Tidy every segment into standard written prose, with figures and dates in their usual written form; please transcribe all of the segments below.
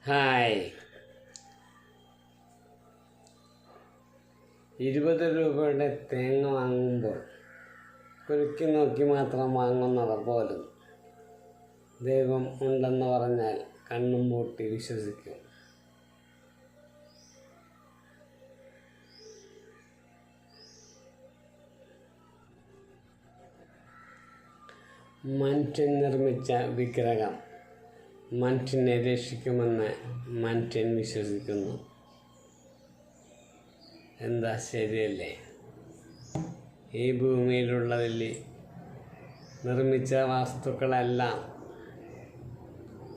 Hi. 20 രൂപയുടെ തേങ്ങ വാങ്ങുമ്പോൾ കുലുക്കി നോക്കി മാത്രം വാങ്ങുന്നവർ പോലും ദൈവം ഉണ്ടെന്ന് പറഞ്ഞാൽ കണ്ണും പൂട്ടി വിശ്വസിക്കും. മനുഷ്യൻ നിർമ്മിച്ച വിഗ്രഹം മനുഷ്യനെ രക്ഷിക്കുമെന്ന് മനുഷ്യൻ വിശ്വസിക്കുന്നു. എന്താ ശരിയല്ലേ? ഈ ഭൂമിയിലുള്ളതിൽ നിർമ്മിച്ച വസ്തുക്കളെല്ലാം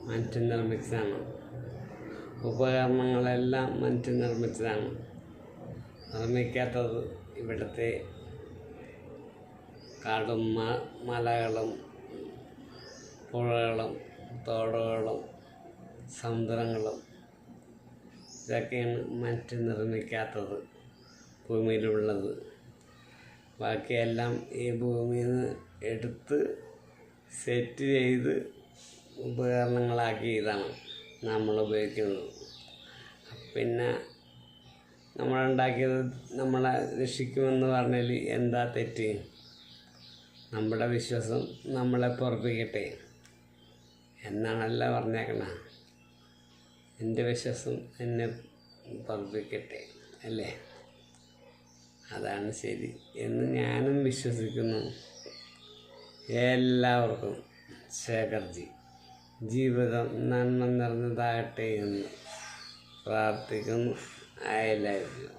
മനുഷ്യൻ നിർമ്മിച്ചതാണ്. ഉപകരണങ്ങളെല്ലാം മനുഷ്യൻ നിർമ്മിച്ചതാണ്. നിർമ്മിക്കാത്തത് ഇവിടുത്തെ കാടും മലകളും പുഴകളും തോടുകളും സമുദ്രങ്ങളും ഇതൊക്കെയാണ് മനുഷ്യൻ നിർമ്മിക്കാത്തത് ഭൂമിയിലുള്ളത്. ബാക്കിയെല്ലാം ഈ ഭൂമിയിൽ നിന്ന് എടുത്ത് സെറ്റ് ചെയ്ത് ഉപകരണങ്ങളാക്കിയതാണ് നമ്മൾ ഉപയോഗിക്കുന്നത്. പിന്നെ നമ്മളുണ്ടാക്കിയത് നമ്മളെ രക്ഷിക്കുമെന്ന് പറഞ്ഞാൽ എന്താ തെറ്റ്? നമ്മുടെ വിശ്വാസം നമ്മളെ പൊറപ്പിക്കട്ടെ എന്നാണല്ല പറഞ്ഞേക്കണേ. എൻ്റെ വിശ്വാസം എന്നെ പൊറപ്പിക്കട്ടെ അല്ലേ? അതാണ് ശരി എന്ന് ഞാനും വിശ്വസിക്കുന്നു. എല്ലാവർക്കും ശേഖർജി ജീവിതം നന്മ നിറഞ്ഞതാകട്ടെ എന്ന് പ്രാർത്ഥിക്കുന്നു. I love you.